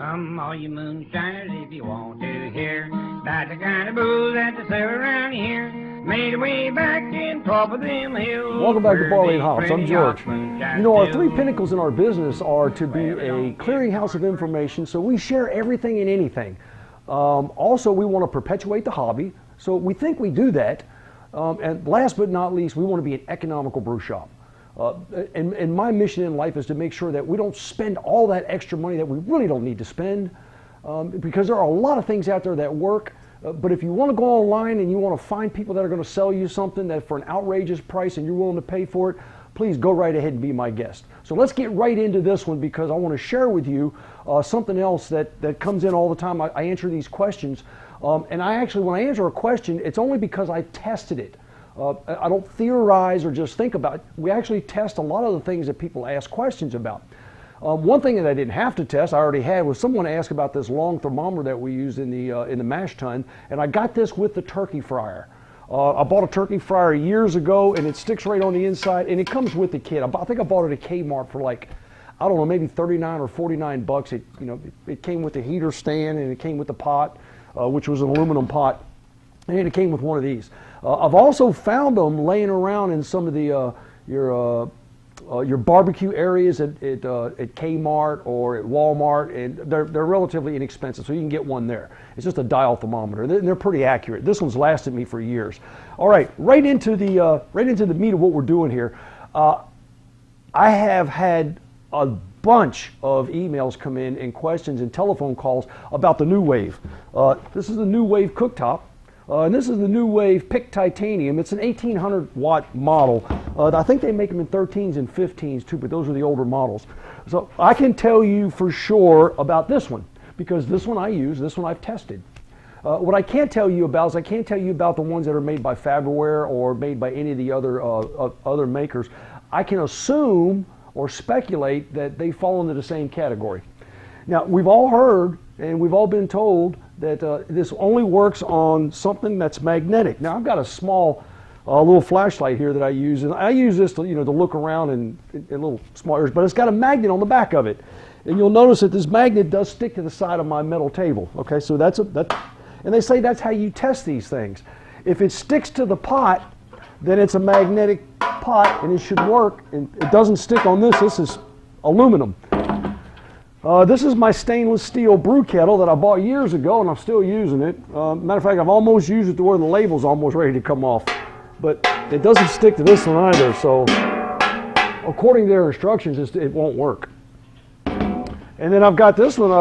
Come, all you moonshiners, if you want to hear about the kind of booze that they sell around here. Made our way back in top of them hills. Welcome back to Barley and Hops. I'm George. You know, our three pinnacles in our business are to be a clearinghouse of information, so we share everything and anything. Also, we want to perpetuate the hobby, so we think we do that. And last but not least, we want to be an economical brew shop. And my mission in life is to make sure that we don't spend all that extra money that we really don't need to spend, because there are a lot of things out there that work. But if you want to go online and you want to find people that are going to sell you something that for an outrageous price and you're willing to pay for it, please go right ahead and be my guest. So let's get right into this one, because I want to share with you something else that comes in all the time. I answer these questions, and I actually, when I answer a question, it's only because I tested it. I don't theorize or just think about it. We actually test a lot of the things that people ask questions about. One thing that I didn't have to test, I already had, was someone asked about this long thermometer that we use in the mash tun, and I got this with the turkey fryer. I bought a turkey fryer years ago, and it sticks right on the inside, and it comes with the kit. I think I bought it at Kmart for like, I don't know, maybe 39 or 49 bucks. It came with the heater stand, and it came with the pot, which was an aluminum pot, and it came with one of these. I've also found them laying around in some of the your barbecue areas at Kmart or at Walmart, and they're relatively inexpensive, so you can get one there. It's just a dial thermometer. They're pretty accurate. This one's lasted me for years. All right, right into the meat of what we're doing here. I have had a bunch of emails come in and questions and telephone calls about the New Wave. This is the New Wave cooktop. And this is the New Wave Pick Titanium. It's an 1800 watt model. I think they make them in 13s and 15s too, but those are the older models. So I can tell you for sure about this one, because this one I use, this one I've tested. What I can't tell you about is I can't tell you about the ones that are made by Faberware or made by any of the other makers. I can assume or speculate that they fall into the same category. Now, we've all heard and we've all been told that this only works on something that's magnetic. Now, I've got a small little flashlight here that I use, and I use this to, to look around in little small areas, but it's got a magnet on the back of it. And you'll notice that this magnet does stick to the side of my metal table. Okay, so and they say that's how you test these things. If it sticks to the pot, then it's a magnetic pot and it should work. And it doesn't stick on this. This is aluminum. This is my stainless steel brew kettle that I bought years ago, and I'm still using it. Matter of fact, I've almost used it to where the label's almost ready to come off. But it doesn't stick to this one either, so according to their instructions, it won't work. And then I've got this one.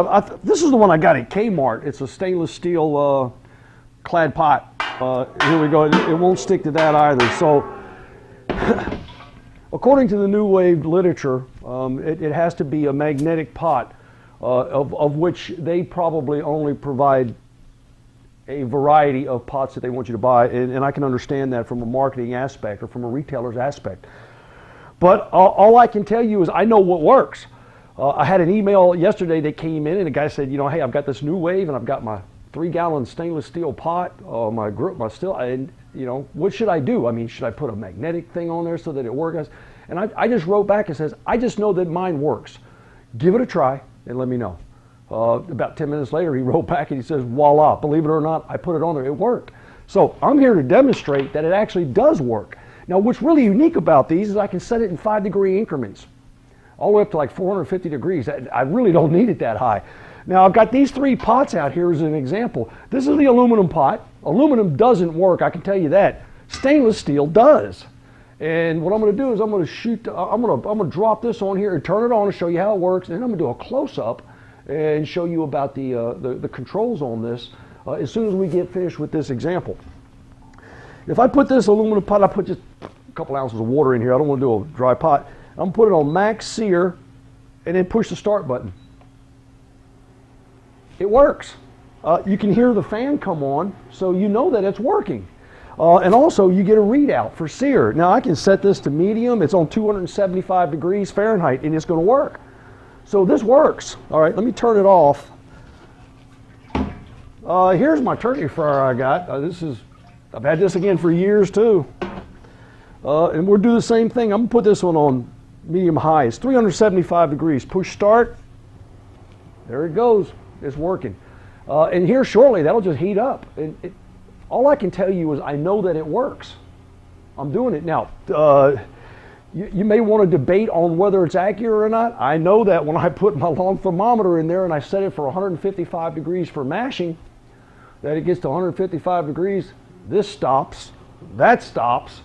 This is the one I got at Kmart. It's a stainless steel clad pot. Here we go. It won't stick to that either. So according to the New Wave literature, it has to be a magnetic pot, of which they probably only provide a variety of pots that they want you to buy, and I can understand that from a marketing aspect or from a retailer's aspect. But all I can tell you is I know what works. I had an email yesterday that came in, and the guy said, hey, I've got this New Wave, and I've got my 3-gallon stainless steel pot, my still, and what should I do? I mean, should I put a magnetic thing on there so that it works? And I just wrote back and says, I just know that mine works. Give it a try and let me know. About 10 minutes later, he wrote back and he says, voila, believe it or not, I put it on there, it worked. So I'm here to demonstrate that it actually does work. Now, what's really unique about these is I can set it in 5-degree increments, all the way up to like 450 degrees. I really don't need it that high. Now, I've got these 3 pots out here as an example. This is the aluminum pot. Aluminum doesn't work, I can tell you that. Stainless steel does. And what I'm going to do is I'm going to drop this on here and turn it on and show you how it works. And then I'm going to do a close-up and show you about the controls on this as soon as we get finished with this example. If I put this aluminum pot, I put just a couple ounces of water in here. I don't want to do a dry pot. I'm going to put it on max sear and then push the start button. It works. You can hear the fan come on, so you know that it's working. And also, you get a readout for sear. Now, I can set this to medium. It's on 275 degrees Fahrenheit, and it's going to work. So this works. All right, let me turn it off. Here's my turkey fryer I got. I've had this again for years, too. And we'll do the same thing. I'm going to put this one on medium high. It's 375 degrees. Push start. There it goes. It's working. And here shortly, that'll just heat up. And all I can tell you is I know that it works. I'm doing it now. You may want to debate on whether it's accurate or not. I know that when I put my long thermometer in there and I set it for 155 degrees for mashing, that it gets to 155 degrees, this stops, that stops,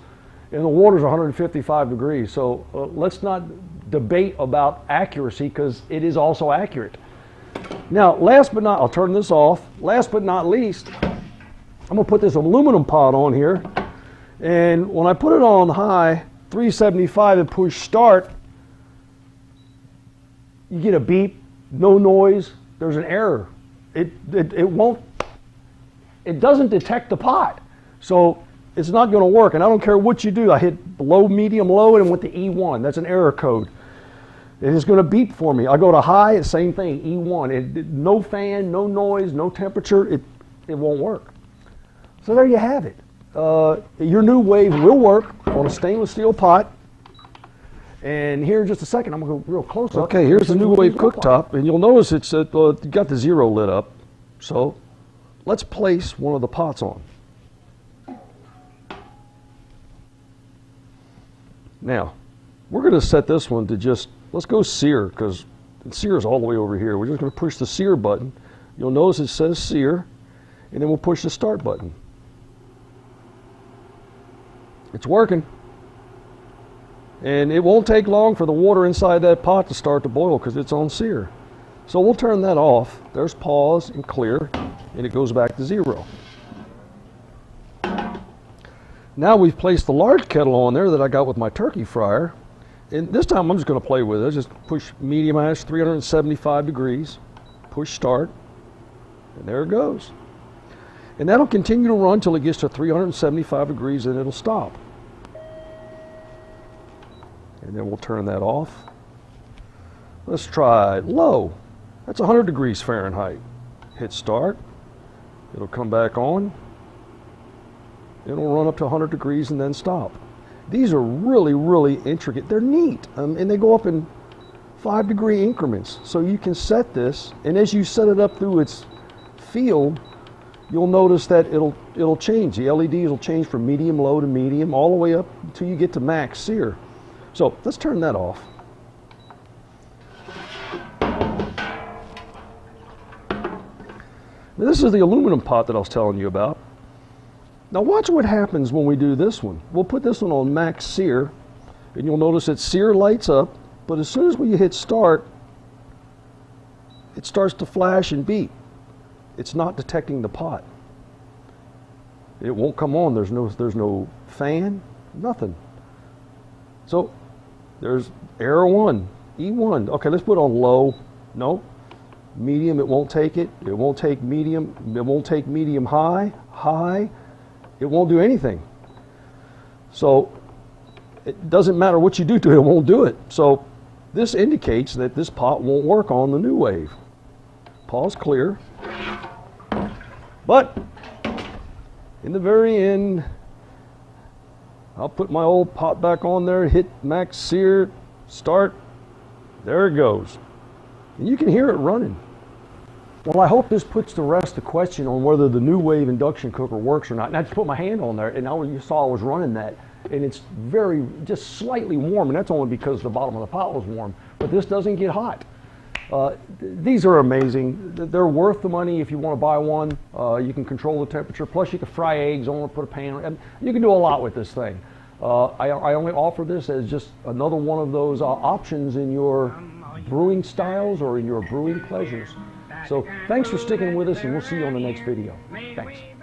and the water's 155 degrees. So let's not debate about accuracy, because it is also accurate. Now, I'll turn this off. Last but not least, I'm gonna put this aluminum pot on here, and when I put it on high, 375 and push start, you get a beep, no noise, there's an error. It doesn't detect the pot. So it's not going to work, and I don't care what you do. I hit low, medium, low, and went to E1. That's an error code. It is going to beep for me. I go to high, same thing, E1. No fan, no noise, no temperature, it won't work. So there you have it. Your new wave will work on a stainless steel pot. And here in just a second, I'm going to go real close up. Okay, here's the new wave cooktop, and you'll notice it's got the 0 lit up. So let's place one of the pots on. Now, we're going to set this one to let's go sear, because sear is all the way over here. We're just going to push the sear button. You'll notice it says sear, and then we'll push the start button. It's working. And it won't take long for the water inside that pot to start to boil, because it's on sear. So we'll turn that off. There's pause and clear, and it goes back to 0. Now we've placed the large kettle on there that I got with my turkey fryer. And this time I'm just going to play with it. Just push medium ash, 375 degrees, push start, and there it goes. And that'll continue to run till it gets to 375 degrees, and it'll stop. And then we'll turn that off. Let's try low. That's 100 degrees Fahrenheit. Hit start. It'll come back on. It'll run up to 100 degrees and then stop. These are really, really intricate. They're neat, and they go up in 5-degree increments. So you can set this, and as you set it up through its field, you'll notice that it'll change. The LEDs will change from medium low to medium, all the way up until you get to max sear. So let's turn that off. Now, this is the aluminum pot that I was telling you about. Now watch what happens when we do this one. We'll put this one on max sear, and you'll notice that sear lights up, but as soon as we hit start, it starts to flash and beep. It's not detecting the pot. It won't come on. There's no fan, nothing. So there's error 1, E1. Okay, let's put on low. No. Medium, it won't take it. It won't take medium. It won't take medium high. High, it won't do anything. So it doesn't matter what you do to it, it won't do it. So this indicates that this pot won't work on the new wave. Pause clear. But in the very end, I'll put my old pot back on there, hit max sear, start, there it goes. And you can hear it running. Well, I hope this puts to rest the question on whether the new wave induction cooker works or not. And I just put my hand on there, and now you saw I was running that, and it's just slightly warm, and that's only because the bottom of the pot was warm. But this doesn't get hot. These are amazing. They're worth the money if you want to buy one. You can control the temperature. Plus, you can fry eggs on it, put a pan on it. You can do a lot with this thing. I only offer this as just another one of those options in your brewing styles or in your brewing pleasures. So thanks for sticking with us, and we'll see you on the next video. Thanks.